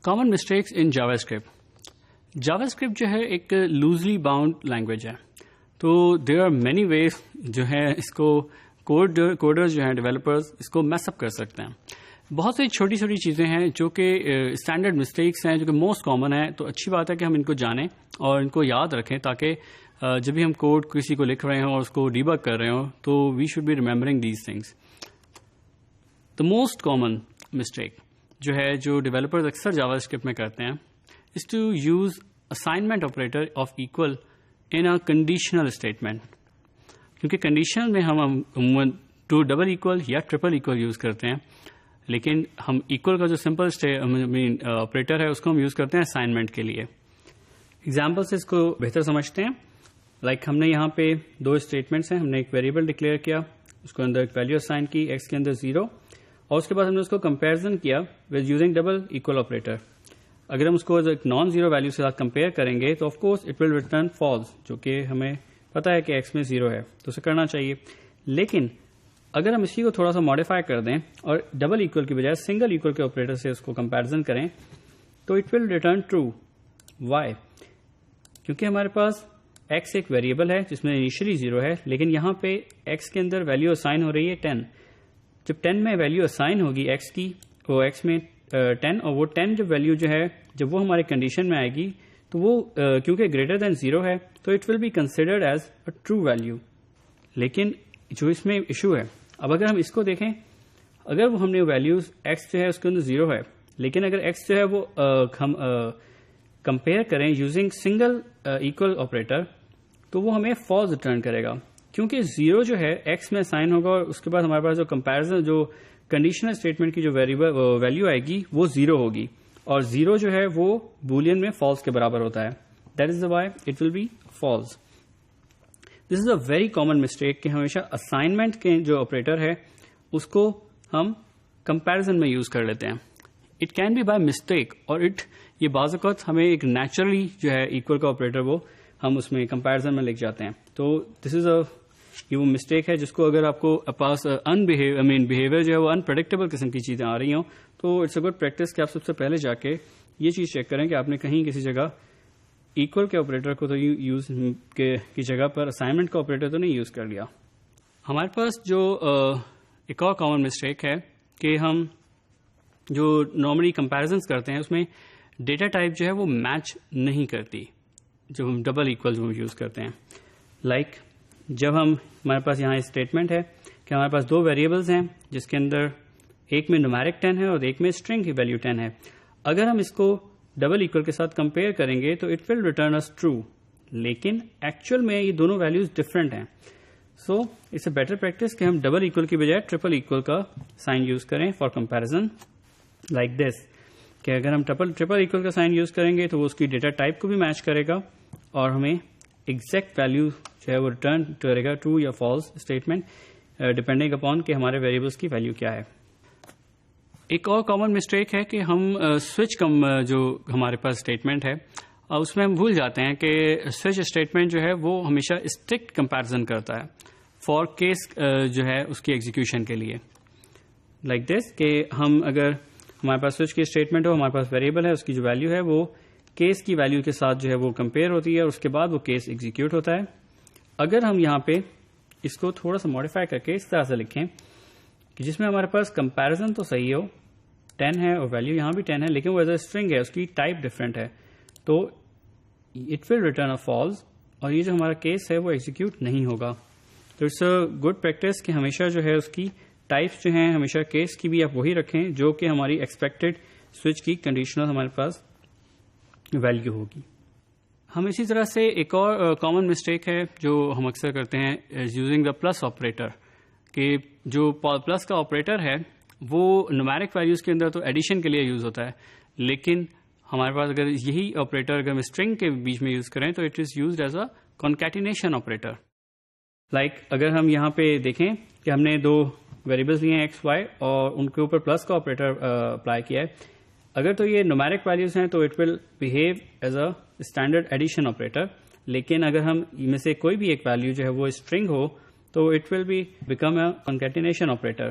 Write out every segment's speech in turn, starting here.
Common mistakes in Java script. Java script جو ہے ایک لوزلی باؤنڈ لینگویج ہے, تو دیر آر مینی ویز جو ہے اس کو کوڈرز جو ہیں ڈیولپرز اس کو میس اپ کر سکتے ہیں. بہت سی چھوٹی چھوٹی چیزیں ہیں جو کہ اسٹینڈرڈ مسٹیکس ہیں جو کہ موسٹ کامن ہیں, تو اچھی بات ہے کہ ہم ان کو جانیں اور ان کو یاد رکھیں تاکہ جب بھی ہم کوڈ کسی کو لکھ رہے ہوں اور اس کو ڈیبگ کر رہے ہوں تو we should be remembering these things. The most common mistake جو ہے جو ڈیولپرز اکثر جاوا اسکرپٹ میں کرتے ہیں is to use assignment operator of equal in a conditional statement. کیونکہ کنڈیشنل میں ہم عموماً ٹو ڈبل ایکول یا ٹرپل ایکول یوز کرتے ہیں, لیکن ہم ایکول کا جو سمپل آپریٹر ہے اس کو ہم یوز کرتے ہیں اسائنمنٹ کے لیے. ایگزامپل سے اس کو بہتر سمجھتے ہیں. لائک ہم نے یہاں پہ دو اسٹیٹمنٹس ہیں. ہم نے ایک ویریبل ڈکلیئر کیا, اس کو اندر ایک ویلیو اسائن کی ایکس کے اندر 0, اور اس کے بعد ہم نے اس کو کمپیریزن کیا with using double equal operator. اگر ہم اس کو ایک نان زیرو ویلیو سے ساتھ کمپیئر کریں گے تو of course it will return false, جو کہ ہمیں پتا ہے کہ ایکس میں 0 ہے تو اسے کرنا چاہیے. لیکن اگر ہم اسی کو تھوڑا سا ماڈیفائی کر دیں اور ڈبل ایکول کی بجائے سنگل ایکول کے آپریٹر سے اس کو کمپیریزن کریں تو it will return true. Why? کیونکہ ہمارے پاس ایکس ایک ویریبل ہے جس میں انیشلی 0 ہے, لیکن یہاں پہ ایکس کے اندر ویلیو اسائن ہو رہی ہے 10. جب 10 میں ویلیو اسائن ہوگی ایکس کی, وہ ایکس میں 10, اور وہ 10 جب ویلیو جو ہے جب وہ ہمارے کنڈیشن میں آئے گی تو وہ کیونکہ گریٹر دین 0 ہے تو it will be considered as a true value. لیکن جو اس میں ایشو ہے, اب اگر ہم اس کو دیکھیں, اگر وہ ہم نے ویلیوز ایکس جو ہے اس کے اندر 0 ہے, لیکن اگر ایکس جو ہے وہ ہم کمپیئر کریں یوزنگ سنگل ایکول آپریٹر تو وہ ہمیں فالس ریٹرن کرے گا, کیونکہ 0 جو ہے ایکس میں اسائن ہوگا اور اس کے بعد ہمارے پاس جو کمپیریزن جو کنڈیشنل اسٹیٹمنٹ کی جو ویلیو آئے گی وہ 0 ہوگی, اور 0 جو ہے وہ بولین میں فالس کے برابر ہوتا ہے. That is the why it will be false. This is a very common mistake کہ ہمیشہ اسائنمنٹ کے جو آپریٹر ہے اس کو ہم کمپیریزن میں یوز کر لیتے ہیں. It can be by mistake, اور یہ بعض اوقات ہمیں ایک نیچرلی جو ہے ایکول کا آپریٹر وہ ہم اس میں کمپیریزن میں لکھ جاتے ہیں. تو دس از یہ وہ مسٹیک ہے جس کو اگر آپ کو پاس بہیویئر جو ہے وہ انپریڈکٹیبل قسم کی چیزیں آ رہی ہوں تو اٹس اے گڈ پریکٹس کہ آپ سب سے پہلے جا کے یہ چیز چیک کریں کہ آپ نے کہیں کسی جگہ ایکول کے آپریٹر کو تو یوز کی جگہ پر اسائنمنٹ کا آپریٹر تو نہیں یوز کر لیا. ہمارے پاس جو ایک اور کامن مسٹیک ہے کہ ہم جو نارملی کمپیریزنس کرتے ہیں اس میں ڈیٹا ٹائپ جو ہے وہ میچ نہیں کرتی جب ہم ڈبل ایکول جو یوز کرتے ہیں. لائک جب ہمارے پاس یہاں اسٹیٹمنٹ ہے کہ ہمارے پاس دو ویریبلز ہیں جس کے اندر ایک میں نومیرک 10 ہے اور ایک میں اسٹرنگ کی ویلیو 10 ہے. اگر ہم اس کو ڈبل ایکول کے ساتھ کمپیئر کریں گے تو it will return as true, لیکن ایکچوئل میں یہ دونوں ویلیوز ڈفرینٹ ہیں. So it's a better practice کہ ہم ڈبل ایکول کی بجائے ٹرپل ایکول کا سائن یوز کریں فار کمپیریزن. لائک دس کہ اگر ہم ٹرپل ایکول کا سائن یوز کریں گے تو وہ اس کی ڈیٹا ٹائپ کو بھی میچ کرے گا اور ہمیں ایگزیکٹ ویلیو جو ہے وہ ریٹرن کرے گا, ٹرو یا فالس اسٹیٹمنٹ, ڈپینڈنگ اپون کہ ہمارے ویریبلس کی ویلیو کیا ہے. ایک اور کامن مسٹیک ہے کہ ہم سوئچ جو ہمارے پاس اسٹیٹمنٹ ہے اس میں ہم بھول جاتے ہیں کہ سوئچ اسٹیٹمنٹ جو ہے وہ ہمیشہ اسٹرکٹ کمپیریزن کرتا ہے فار کیس جو ہے اس کی ایگزیکیوشن کے لیے. لائک دس کہ ہم اگر ہمارے پاس سوئچ کی اسٹیٹمنٹ ہو, ہمارے پاس ویریبل ہے, اس کی جو ویلیو ہے وہ کیس کی ویلیو کے ساتھ جو ہے وہ کمپیئر ہوتی ہے اور اس کے بعد وہ کیس ایگزیکیوٹ ہوتا ہے. اگر ہم یہاں پہ اس کو تھوڑا سا ماڈیفائی کر کے اس طرح سے لکھیں کہ جس میں ہمارے پاس کمپیریزن تو صحیح ہو, 10 ہے اور ویلیو یہاں بھی 10 ہے, لیکن وہ ایز اے اسٹرنگ ہے, اس کی ٹائپ ڈفرینٹ ہے, تو it will return a false, اور یہ جو ہمارا کیس ہے وہ ایگزیکیوٹ نہیں ہوگا. تو اٹس اے گڈ پریکٹس کہ ہمیشہ جو ہے اس کی ٹائپس جو ہیں ہمیشہ کیس کی بھی آپ وہی رکھیں جو کہ ہماری ایکسپیکٹڈ سوئچ کی کنڈیشنل ہمارے پاس ویلیو ہوگی. ہم اسی طرح سے ایک اور کامن مسٹیک ہے جو ہم اکثر کرتے ہیں یوزنگ دا پلس آپریٹر, کہ جو پلس کا آپریٹر ہے وہ نومیرک ویلیوز کے اندر تو ایڈیشن کے لیے یوز ہوتا ہے, لیکن ہمارے پاس اگر یہی آپریٹر اگر ہم اسٹرنگ کے بیچ میں یوز کریں تو it is used as a concatenation operator. Like اگر ہم یہاں پہ دیکھیں کہ ہم نے دو ویریبلز لیے ہیں ایکس وائی اور ان کے اوپر پلس کا آپریٹر اپلائی کیا ہے, اگر تو یہ نومیرک ویلیوز ہیں تو it will behave as a standard addition operator, لیکن اگر ہم ان میں سے کوئی بھی ایک ویلیو جو ہے وہ اسٹرنگ ہو تو it will be become a concatenation operator.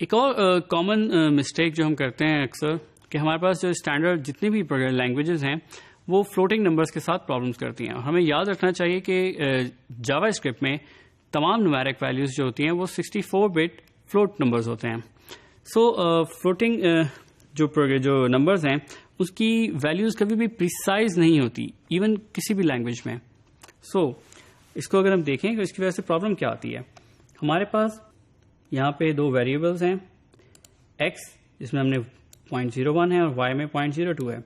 ایک اور کامن مسٹیک جو ہم کرتے ہیں اکثر کہ ہمارے پاس جو اسٹینڈرڈ جتنی بھی لینگویجز ہیں وہ فلوٹنگ نمبرز کے ساتھ پرابلمس کرتی ہیں. اور ہمیں یاد رکھنا چاہیے کہ جاوا اسکرپٹ میں تمام نومیرک ویلیوز جو ہوتی ہیں وہ 64 بٹ فلوٹ نمبرز ہوتے ہیں. سو فلوٹنگ جو نمبرز ہیں اس کی ویلیوز کبھی بھی پریسائز نہیں ہوتی ایون کسی بھی لینگویج میں. سو اس کو اگر ہم دیکھیں تو اس کی وجہ سے پرابلم کیا آتی ہے. ہمارے پاس یہاں پہ دو ویریبلز ہیں ایکس جس میں ہم نے 0.01 ہے اور وائی میں 0.02 ہے.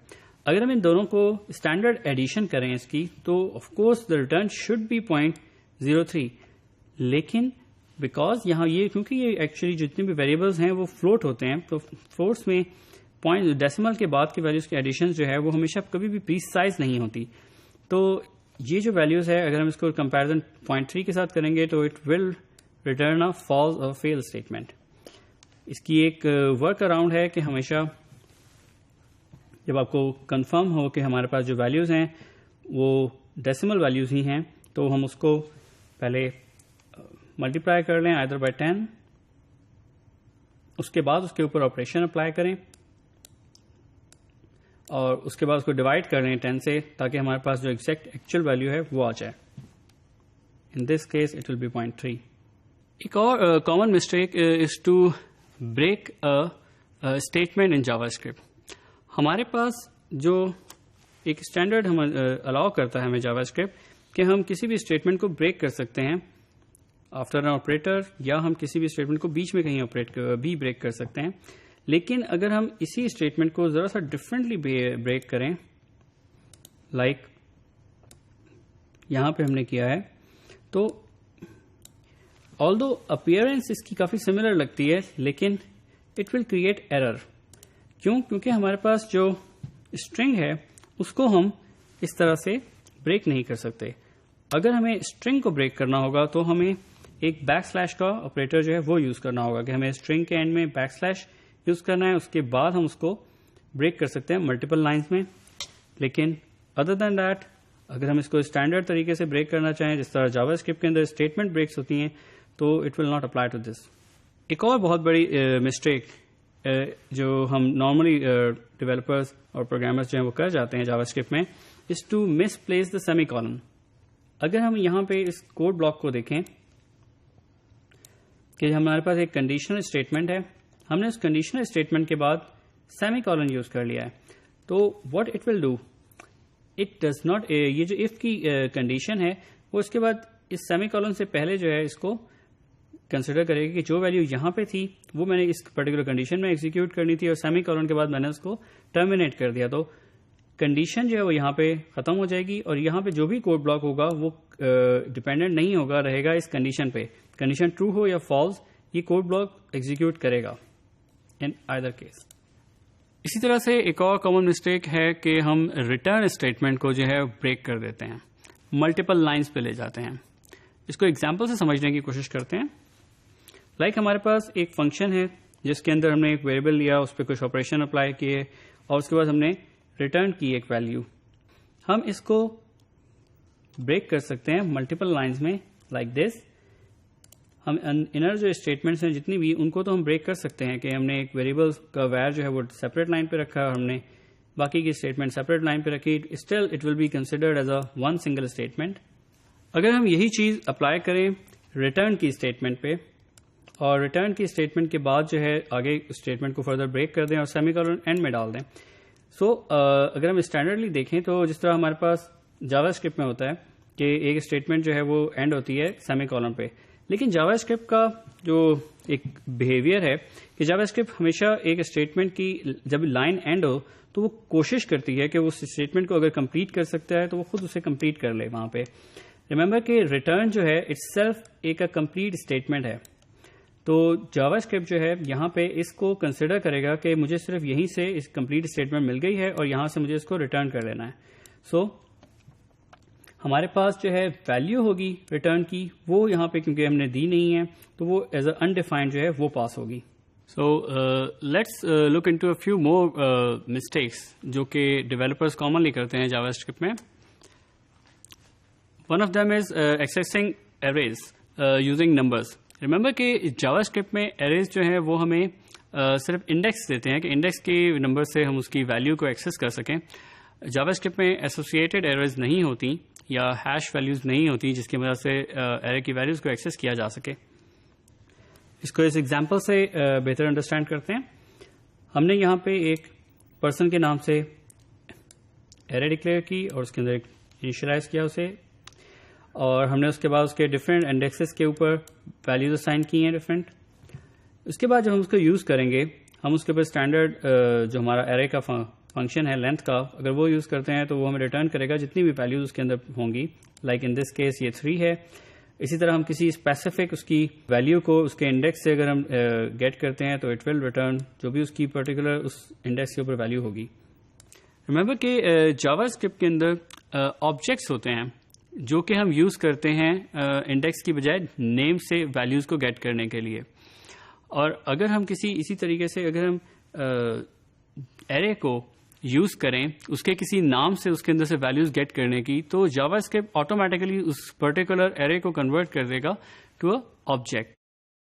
اگر ہم ان دونوں کو اسٹینڈرڈ ایڈیشن کریں اس کی تو of course the return should be 0.03. لیکن بیکاز یہاں یہ کیونکہ یہ ایکچولی جتنے بھی ویریبلز ہیں وہ فلوٹ ہوتے ہیں تو فلوٹس میں ڈیسیمل کے بعد کی ویلیوز کی ایڈیشن جو ہے وہ ہمیشہ کبھی بھی پریسائز نہیں ہوتی. تو یہ جو ویلیوز ہے اگر ہم اس کو کمپیریزن 0.3 کے ساتھ کریں گے تو it will return a false اور فیل اسٹیٹمنٹ. اس کی ایک ورک اراؤنڈ ہے کہ ہمیشہ جب آپ کو کنفرم ہو کہ ہمارے پاس جو ویلیوز ہیں وہ ڈیسیمل ویلیوز ہی ہیں تو ہم اس کو پہلے ملٹیپلائی کر لیں آئدر بائی 10. اس کے بعد اس کے اوپر آپریشن اپلائی کریں اور اس کے بعد اس کو ڈیوائڈ کر لیں 10 سے تاکہ ہمارے پاس جو ایکچوئل ویلیو ہے وہ آ جائے. In this case it will be 0.3. ایک اور common mistake is to break statement in JavaScript. ہمارے پاس جو ایک اسٹینڈرڈ ہم الاؤ کرتا ہے ہمیں جاوا اسکرپٹ کہ ہم کسی بھی اسٹیٹمنٹ کو بریک کر سکتے ہیں آفٹر این آپریٹر یا ہم کسی بھی اسٹیٹمنٹ کو بیچ میں کہیں بھی بریک کر سکتے ہیں. لیکن اگر ہم اسی اسٹیٹمنٹ کو ذرا سا ڈفرینٹلی بریک کریں لائک یہاں پہ ہم نے کیا ہے تو آلدو اپیئرنس اس کی کافی سملر لگتی ہے لیکن اٹ ول کریٹ ایرر. کیونکہ ہمارے پاس جو اسٹرنگ ہے اس کو ہم اس طرح سے بریک نہیں کر سکتے. اگر ہمیں اسٹرنگ کو بریک کرنا ہوگا تو ہمیں ایک بیک سلیش کا آپریٹر جو ہے وہ یوز کرنا ہوگا کہ ہمیں اسٹرنگ کے اینڈ میں بیک سلیش یوز کرنا ہے. اس کے بعد ہم اس کو بریک کر سکتے ہیں ملٹیپل لائنز میں. لیکن ادر دین دیٹ اگر ہم اس کو اسٹینڈرڈ طریقے سے بریک کرنا چاہیں جس طرح جاوا اسکرپٹ کے اندر اسٹیٹمنٹ بریکس ہوتی ہیں تو it will not apply to this. ایک اور بہت بڑی مسٹیک جو ہم نارملی ڈیولپرز اور پروگرامرز جو ہیں وہ کر جاتے ہیں جاوا اسکرپٹ میں is to misplace the semicolon. اگر ہم یہاں پہ اس کوڈ بلاک کو دیکھیں کہ ہمارے پاس ایک کنڈیشنل اسٹیٹمنٹ ہے, ہم نے اس کنڈیشنل اسٹیٹمنٹ کے بعد سیمی کالن یوز کر لیا ہے تو what it will do it does not یہ جو اف کی کنڈیشن ہے وہ اس کے بعد اس سیمی کالن سے پہلے جو ہے اس کو کنسیڈر کرے گی کہ جو ویلیو یہاں پہ تھی وہ میں نے اس پرٹیکولر کنڈیشن میں ایگزیکیوٹ کرنی تھی اور سیمی کالن کے بعد میں نے اس کو ٹرمینیٹ کر دیا تو کنڈیشن جو ہے وہ یہاں پہ ختم ہو جائے گی اور یہاں پہ جو بھی کوڈ بلاک ہوگا وہ ڈیپینڈنٹ نہیں ہوگا رہے گا اس کنڈیشن پہ. کنڈیشن ٹرو ہو یا فالس یہ کوڈ بلاک ایگزیکیوٹ کرے گا ان آئدر کیس. اسی طرح سے ایک اور کامن مسٹیک ہے کہ ہم ریٹرن اسٹیٹمنٹ کو جو ہے بریک کر دیتے ہیں, ملٹیپل لائنز پہ لے جاتے ہیں. اس کو ایگزامپل سے سمجھنے کی کوشش کرتے ہیں. لائک ہمارے پاس ایک فنکشن ہے جس کے اندر ہم نے ایک ویریبل لیا, اس پہ کچھ آپریشن اپلائی کیے اور اس کے بعد ہم نے ریٹرن کی ایک ویلیو. ہم اس کو بریک کر سکتے ہیں ملٹیپل لائنز میں لائک دس. ہم انر جو اسٹیٹمنٹس ہیں جتنی بھی ان کو تو ہم بریک کر سکتے ہیں کہ ہم نے ایک ویریبل کا ویئر جو ہے وہ سیپریٹ لائن پہ رکھا اور ہم نے باقی کی اسٹیٹمنٹ سیپریٹ لائن پہ رکھی. Still it will be considered as a one single statement. اگر ہم یہی چیز اپلائی کریں ریٹرن کی اسٹیٹمنٹ پہ اور ریٹرن کی اسٹیٹمنٹ کے بعد جو ہے آگے اسٹیٹمنٹ کو فردر بریک کر دیں اور سیمی کالن اینڈ میں ڈال دیں. سو اگر ہم اسٹینڈرڈلی دیکھیں تو جس طرح ہمارے پاس جاوا اسکرپٹ میں ہوتا ہے کہ ایک اسٹیٹمنٹ جو ہے وہ اینڈ ہوتی ہے سیمی کالن پہ, لیکن جاوا اسکرپٹ کا جو ایک بیہیویئر ہے کہ جاوا اسکرپٹ ہمیشہ ایک اسٹیٹمنٹ کی جب لائن اینڈ ہو تو وہ کوشش کرتی ہے کہ وہ اسٹیٹمنٹ کو اگر کمپلیٹ کر سکتا ہے تو وہ خود اسے کمپلیٹ کر لے وہاں پہ. ریمبر کہ ریٹرن جو ہے اٹ سیلف ایک کمپلیٹ اسٹیٹمنٹ ہے تو جاوا اسکرپٹ جو ہے یہاں پہ اس کو کنسیڈر کرے گا کہ مجھے صرف یہیں سے اس کمپلیٹ اسٹیٹمنٹ مل گئی ہے اور یہاں سے مجھے اس کو ریٹرن کر لینا ہے. سو ہمارے پاس جو ہے ویلیو ہوگی ریٹرن کی وہ یہاں پہ کیونکہ ہم نے دی نہیں ہے تو وہ ایز اے انڈیفائنڈ جو ہے وہ پاس ہوگی. So let's look into a few more mistakes جو کہ ڈیولپرز کامنلی کرتے ہیں جاوا اسکرپٹ میں. One of them is accessing arrays using numbers. Remember کہ جاوا اسکرپٹ میں ایریز جو ہیں وہ ہمیں صرف انڈیکس دیتے ہیں کہ انڈیکس کے نمبر سے ہم اس کی ویلیو کو ایکسیس کر سکیں. جاوا اسکرپٹ میں ایسوسیٹڈ ایررز نہیں ہوتی یا ہیش ویلیوز نہیں ہوتی جس کی مدد سے ایرے کی ویلیوز کو ایکسیس کیا جا سکے. اس کو اس ایگزامپل سے بہتر انڈرسٹینڈ کرتے ہیں. ہم نے یہاں پہ ایک پرسن کے نام سے ایرے ڈکلیئر کی اور اس کے اندر انیشلائز کیا اسے, اور ہم نے اس کے بعد اس کے ڈفرینٹ انڈیکسز کے اوپر ویلیوز اسائن کی ہیں ڈفرینٹ. اس کے بعد جب ہم اس کو یوز کریں گے, ہم اس کے اوپر اسٹینڈرڈ جو ہمارا ایرے کا فنکشن ہے لینتھ کا, اگر وہ یوز کرتے ہیں تو وہ ہمیں ریٹرن کرے گا جتنی بھی ویلیوز اس کے اندر ہوں گی. لائک ان دس کیس یہ 3 ہے. اسی طرح ہم کسی اسپیسیفک اس کی ویلیو کو اس کے انڈیکس سے اگر ہم گیٹ کرتے ہیں تو اٹ ول ریٹرن جو بھی اس کی پرٹیکولر اس انڈیکس کے اوپر ویلیو ہوگی. ریمبر کہ جاوا اسکرپٹ کے اندر آبجیکٹس ہوتے ہیں جو کہ ہم یوز کرتے ہیں انڈیکس کی بجائے نیم سے ویلیوز کو گیٹ کرنے کے لیے. اور اگر ہم اسی طریقے سے اگر ہم ایرے کو یوز کریں اس کے کسی نام سے اس کے اندر سے ویلیوز گیٹ کرنے کی, تو جاوا اسکرپٹ آٹومیٹیکلی اس پرٹیکولر ایرے کو کنورٹ کر دے گا ٹو اے آبجیکٹ.